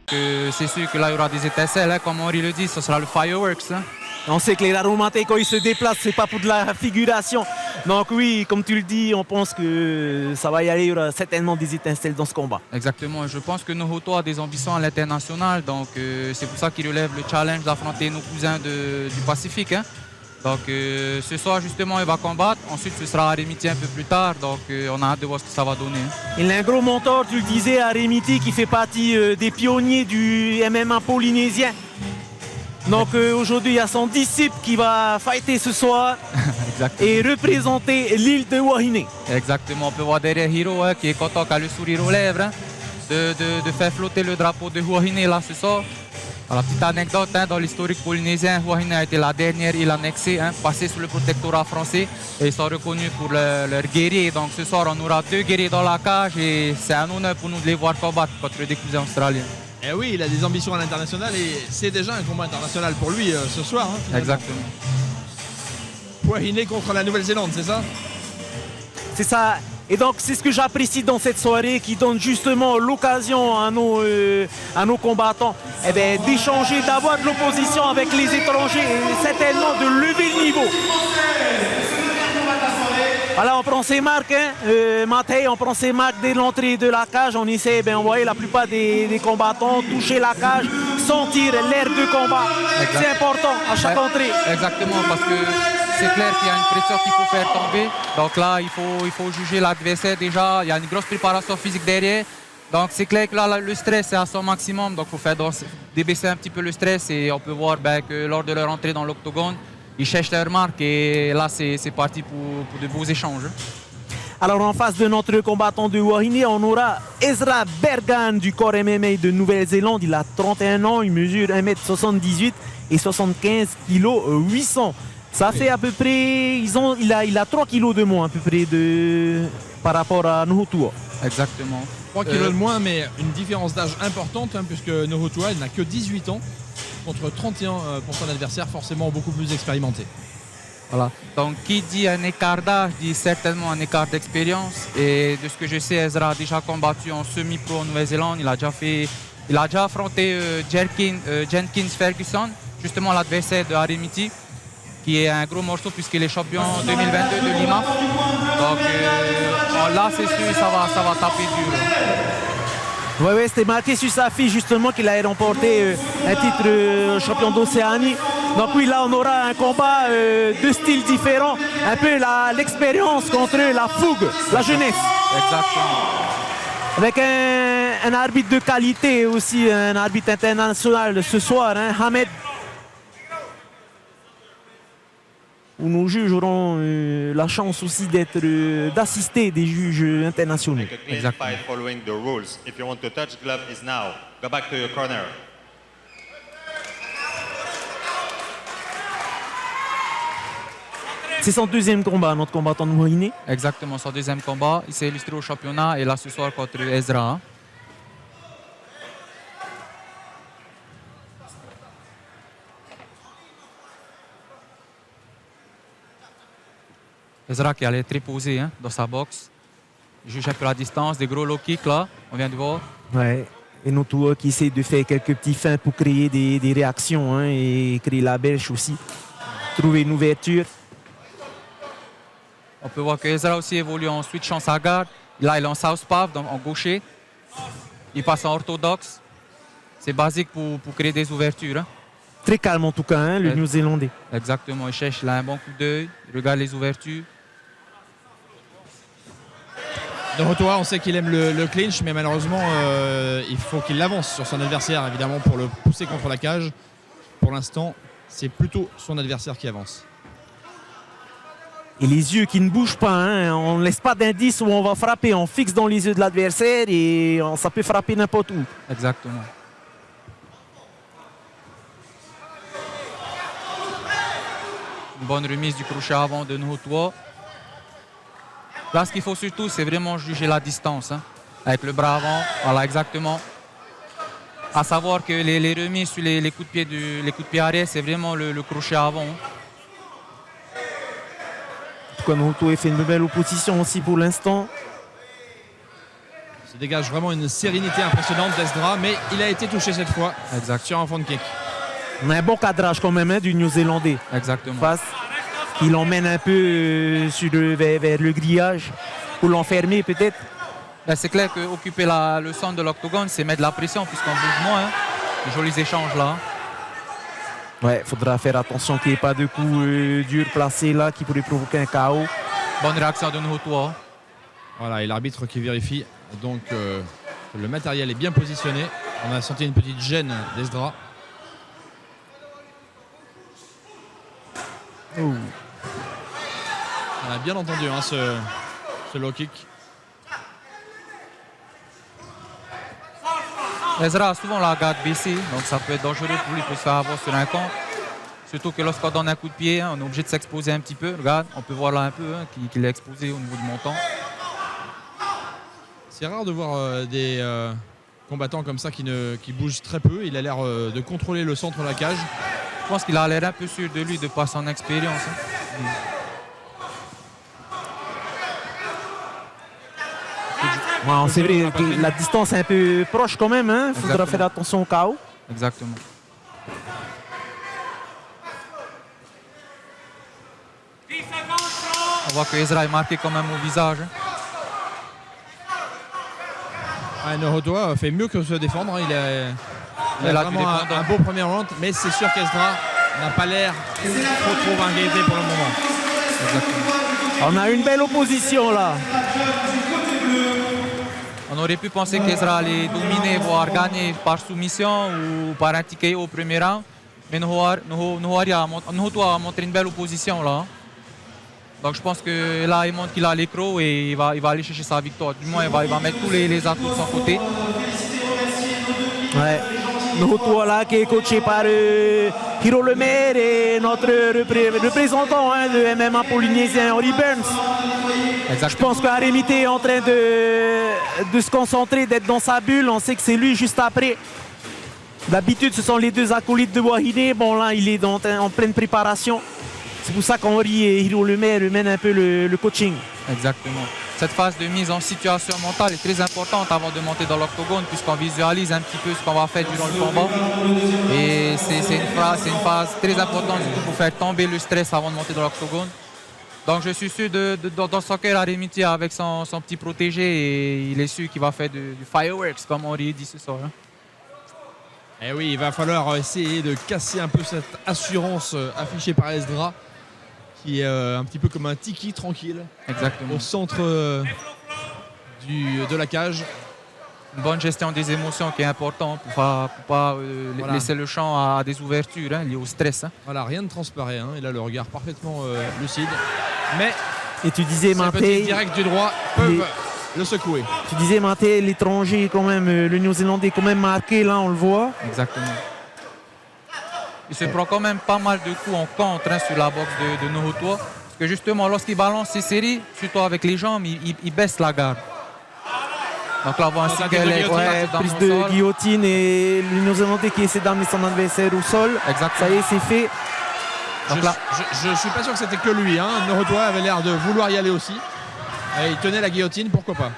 c'est sûr que là, il y aura des étincelles, hein, comme Henri le dit, ce sera le fireworks. Hein. On sait que les Aromatés, quand ils se déplacent, c'est pas pour de la figuration. Donc oui, comme tu le dis, on pense que ça va y aller, il y aura certainement des étincelles dans ce combat. Exactement, je pense que Nohoto a des ambitions à l'international, donc c'est pour ça qu'il relève le challenge d'affronter nos cousins du Pacifique. Hein. Donc ce soir justement il va combattre, ensuite ce sera Arémiti un peu plus tard, donc on a hâte de voir ce que ça va donner. Hein. Il a un gros mentor, tu le disais, Arémiti, qui fait partie des pionniers du MMA polynésien. Donc aujourd'hui il y a son disciple qui va fighter ce soir et représenter l'île de Wahine. Exactement, on peut voir derrière Hiro hein, qui est content, qui a le sourire aux lèvres, hein, de faire flotter le drapeau de Wahine là ce soir. Alors, petite anecdote, hein, dans l'historique polynésien, Wahine a été la dernière île annexée, hein, passée sous le protectorat français et ils sont reconnus pour leurs guerriers. Donc ce soir, on aura 2 guerriers dans la cage et c'est un honneur pour nous de les voir combattre contre des cousins australiens. Et oui, il a des ambitions à l'international et c'est déjà un combat international pour lui ce soir. Hein, exactement. Wahine contre la Nouvelle-Zélande, c'est ça? C'est ça. Et donc c'est ce que j'apprécie dans cette soirée qui donne justement l'occasion à nos combattants d'échanger, d'avoir de l'opposition avec les étrangers et certainement de lever le niveau. Voilà, on prend ses marques, hein. Mattei, on prend ses marques dès l'entrée de la cage. On essaie, on voyait la plupart des combattants toucher la cage, sentir l'air de combat. C'est important à chaque entrée. Exactement, parce que c'est clair qu'il y a une pression qu'il faut faire tomber. Donc là, il faut juger l'adversaire déjà. Il y a une grosse préparation physique derrière. Donc c'est clair que là, le stress est à son maximum. Donc il faut faire débaisser un petit peu le stress. Et on peut voir que lors de leur entrée dans l'octogone, ils cherchent leur marque. Et là, c'est parti pour de beaux échanges. Alors en face de notre combattant de Wahine, on aura Ezra Bergan du corps MMA de Nouvelle-Zélande. Il a 31 ans, il mesure 1m78 et 75 kg 800. Ça fait à peu près, il a 3 kilos de moins à peu près par rapport à Nohotua. Exactement. 3 kilos de moins, mais une différence d'âge importante, hein, puisque Nohotua n'a que 18 ans, contre 31 pour son adversaire, forcément beaucoup plus expérimenté. Voilà. Donc qui dit un écart d'âge dit certainement un écart d'expérience. Et de ce que je sais, Ezra a déjà combattu en semi-pro en Nouvelle-Zélande. Il a déjà affronté Jenkins Ferguson, justement l'adversaire de Arémiti, qui est un gros morceau puisqu'il est champion 2022 de Lima. Donc là, c'est sûr, ça va taper dur. Oui, c'était marqué sur sa fiche justement qu'il a remporté un titre champion d'Océanie. Donc oui, là on aura un combat de styles différents, un peu l'expérience contre la fougue, la jeunesse. Exactement. Avec un arbitre de qualité aussi, un arbitre international ce soir, hein, Hamed. Où nos juges auront la chance aussi d'assister des juges internationaux. Exactement. C'est son deuxième combat, notre combattant de Wahine. Exactement, son deuxième combat. Il s'est illustré au championnat et là ce soir contre Ezra. Ezra qui allait très posé hein, dans sa boxe. Il juge un peu la distance, des gros low kicks là, on vient de voir. Ouais. Et Nohotua qui essaie de faire quelques petits fins pour créer des réactions hein, et créer la bêche aussi. Trouver une ouverture. On peut voir que Ezra aussi évolue en switchant sa garde. Là, il est en southpaw, donc en gaucher. Il passe en orthodoxe. C'est basique pour créer des ouvertures. Hein. Très calme en tout cas, hein, le Néo-Zélandais. Exactement, il cherche là un bon coup d'œil, il regarde les ouvertures. Nohotua, on sait qu'il aime le clinch, mais malheureusement, il faut qu'il avance sur son adversaire, évidemment, pour le pousser contre la cage. Pour l'instant, c'est plutôt son adversaire qui avance. Et les yeux qui ne bougent pas, hein. On ne laisse pas d'indice où on va frapper, on fixe dans les yeux de l'adversaire et ça peut frapper n'importe où. Exactement. Une bonne remise du crochet avant de Nohotua. Là, ce qu'il faut surtout, c'est vraiment juger la distance. Hein, avec le bras avant, voilà, exactement. À savoir que les remises sur les coups de pied arrière, c'est vraiment le crochet avant. Hein. En tout cas, Nohotua fait une belle opposition aussi pour l'instant. se dégage vraiment une sérénité impressionnante d'Esdra, mais il a été touché cette fois sur un front kick. Un bon cadrage quand même du Néo-Zélandais. Exactement. Face, il l'emmène un peu vers le grillage pour l'enfermer peut-être. Ben, c'est clair qu'occuper le centre de l'octogone, c'est mettre de la pression puisqu'on bouge moins. Hein. Les jolis échanges là. Ouais, faudra faire attention qu'il n'y ait pas de coups durs placés là qui pourraient provoquer un chaos. Bonne réaction de Nohotoa. Voilà, et l'arbitre qui vérifie donc que le matériel est bien positionné. On a senti une petite gêne d'Esdra. On a bien entendu hein, ce low kick. Ezra a souvent la garde baissée, donc ça peut être dangereux pour lui, il peut se faire avoir sur un compte. Surtout que lorsqu'on donne un coup de pied, hein, on est obligé de s'exposer un petit peu. Regarde, on peut voir là un peu hein, qu'il est exposé au niveau du montant. C'est rare de voir des combattants comme ça qui bougent très peu. Il a l'air de contrôler le centre de la cage. Je pense qu'il a l'air un peu sûr de lui de par son expérience. Hein. Ouais, c'est vrai que la distance est un peu proche quand même. Il faudra faire attention au chaos. Exactement. On voit que Ezra est marqué quand même au visage. Nohotoa fait mieux que se défendre. Hein. Il a vraiment un beau premier round, mais c'est sûr qu'Esdra n'a pas l'air trop inquiété pour le moment. On a une belle opposition là. On aurait pu penser qu'Ezra allait dominer, voire gagner par soumission ou par un TKO au premier round. Mais Nohotoa a montré une belle opposition là. Donc je pense que là, il montre qu'il a l'écro et il va aller chercher sa victoire. Du moins, il va mettre tous les atouts de son côté. Ouais. Nohotoa là qui est coaché par Hiro Lemaire et notre représentant de MMA polynésien, Henry Burns. Exactement. Je pense qu'Arémite est en train de se concentrer, d'être dans sa bulle. On sait que c'est lui juste après. D'habitude, ce sont les deux acolytes de Wahine. Bon là, il est en pleine préparation. C'est pour ça qu'Henri et Hiro Lemaire mènent un peu le coaching. Exactement. Cette phase de mise en situation mentale est très importante avant de monter dans l'octogone puisqu'on visualise un petit peu ce qu'on va faire durant le combat. Et c'est une phase très importante surtout pour faire tomber le stress avant de monter dans l'octogone. Donc je suis sûr dans son cœur, Arémiti avec son petit protégé et il est sûr qu'il va faire du fireworks comme Henri dit ce soir. Hein. Et oui, il va falloir essayer de casser un peu cette assurance affichée par Esdra, qui est un petit peu comme un tiki tranquille. Exactement. Au centre de la cage. Une bonne gestion des émotions qui est importante pour pas laisser le champ à des ouvertures liées au stress. Hein. Voilà, rien ne transparaît. Hein. Il a le regard parfaitement lucide. Mais et tu disais, ces petits directs du droit peuvent le secouer. Tu disais, Maté, l'étranger, quand même, le Néo-Zélandais est quand même marqué, là, on le voit. Exactement. Il se prend quand même pas mal de coups en contre sur la boxe de Nohotoa. Parce que justement, lorsqu'il balance ses séries, surtout avec les jambes, il baisse la garde. Donc là, on voit ainsi qu'elle est prise de guillotine et le Néo-Zélandais qui essaie d'amener son adversaire au sol. Exactement. Ça y est, c'est fait. Donc je suis pas sûr que c'était que lui. Hein. Nohotoa avait l'air de vouloir y aller aussi. Et il tenait la guillotine, pourquoi pas.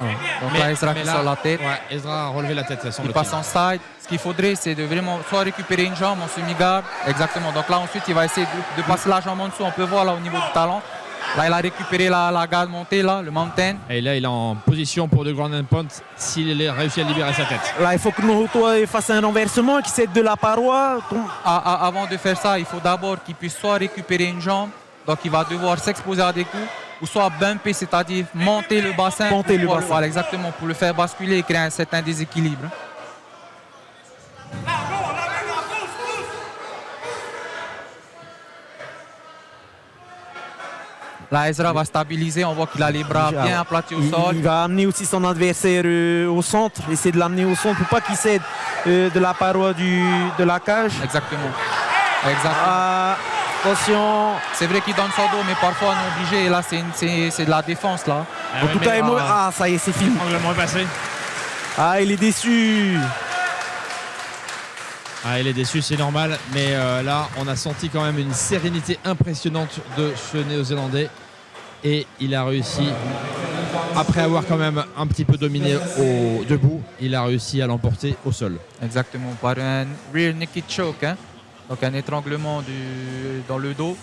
Donc là, Ezra qui sort la tête. Ouais, Ezra a relevé la tête. Il passe en side. Ce qu'il faudrait, c'est de vraiment soit récupérer une jambe en semi-garde. Exactement. Donc là, ensuite, il va essayer de passer la jambe en dessous. On peut voir là au niveau du talon. Là, il a récupéré la garde montée, là, le mountain. Et là, il est en position pour de ground and pound s'il réussit à libérer sa tête. Là, il faut que Nohotoa fasse un renversement, qu'il s'aide de la paroi. Avant de faire ça, il faut d'abord qu'il puisse soit récupérer une jambe. Donc, il va devoir s'exposer à des coups. Ou soit bumper, c'est-à-dire monter le bassin. Voilà, exactement, pour le faire basculer et créer un certain déséquilibre. Là, Ezra va stabiliser, on voit qu'il a les bras bien aplatis au sol. Il va amener aussi son adversaire au centre, essayer de l'amener au centre pour pas qu'il cède de la paroi de la cage. Exactement. Attention. C'est vrai qu'il donne son dos, mais parfois on est obligé. Et là, c'est de la défense. Là. En tout cas, ça y est, c'est fini. Est passé. Ah, il est déçu. Ah, il est déçu, c'est normal. Mais là, on a senti quand même une sérénité impressionnante de ce Néo-Zélandais. Et il a réussi après avoir quand même un petit peu dominé au debout, il a réussi à l'emporter au sol. Exactement, par un rear naked choke, hein. Donc un étranglement dans le dos.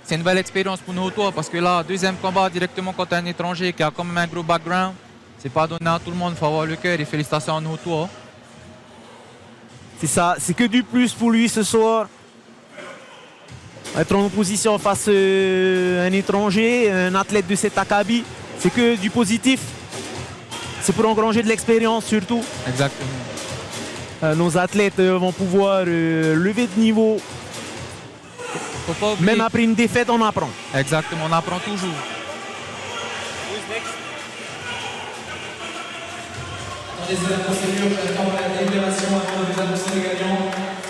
C'est une belle expérience pour nous, toi, parce que là, deuxième combat directement contre un étranger qui a quand même un gros background. C'est pas donné à tout le monde, il faut avoir le cœur et félicitations à nous, toi. C'est ça, c'est que du plus pour lui ce soir. Être en opposition face à un étranger, un athlète de cet acabit, c'est que du positif. C'est pour engranger de l'expérience surtout. Exactement. Nos athlètes vont pouvoir lever de niveau. Faut pas oublier. Même après une défaite, on apprend. Exactement, on apprend toujours. Attendez, c'est la procédure, j'attends la déclaration avant de vous annoncer le gagnant.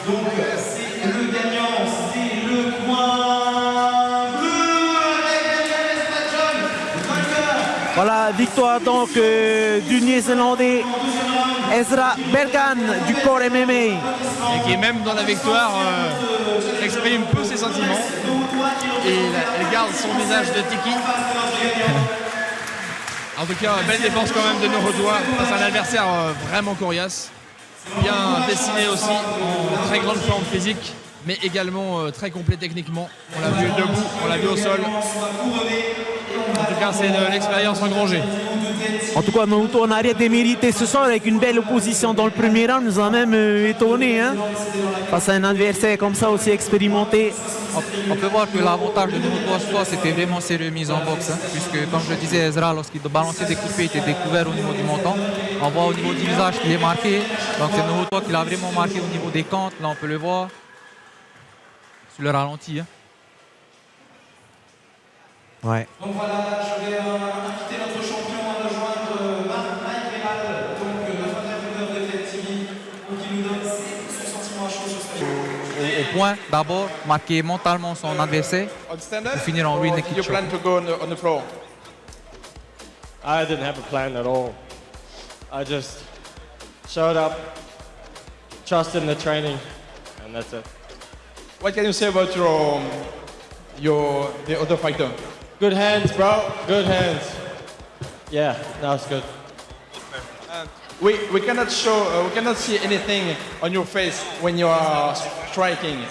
Donc, c'est le gagnant, c'est le coin bleu avec Daniel Espachon, vainqueur. Voilà, victoire donc du Néo-Zélandais Ezra Bergan du Core MMA. Et qui, même dans la victoire, exprime peu ses sentiments. Et il garde son visage de Tiki. En tout cas, belle défense quand même de Norotoa face à un adversaire vraiment coriace. Bien dessiné aussi, en très grande forme physique, mais également très complet techniquement. On l'a vu debout, on l'a vu au sol. En tout cas, c'est de l'expérience engrangée. En tout cas, Naruto n'a rien démérité ce soir avec une belle opposition dans le premier round. Nous a même étonné, hein, face à un adversaire comme ça aussi expérimenté. On peut voir que l'avantage de nous, toi, c'était vraiment ses remises en boxe. Hein, puisque, comme je le disais, Ezra, lorsqu'il balançait des coups de pied, il était découvert au niveau du menton. On voit au niveau du visage qu'il est marqué. Donc, c'est Naruto qui l'a vraiment marqué au niveau des cantes. Là, on peut le voir sur le ralenti. Hein. Ouais. Donc voilà, je vais inviter notre champion à rejoindre Mike Réal, donc le fondateur de FLTV, pour qu'il nous donne son sentiment à chaud sur ce Au point, d'abord, marquer mentalement son adversaire. On stand-up, Pour finir en or rear naked you choke. plan to go on the floor? I didn't have a plan at all. I just showed up, trusted in the training, and that's it. What can you say about the other fighter? Good hands, bro. Good hands. Yeah, no, it's good. We cannot see anything on your face when you are striking.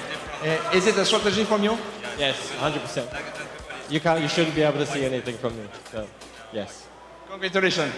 Is it a strategy from you? Yes, 100%. You shouldn't be able to see anything from me. So, yes. Congratulations.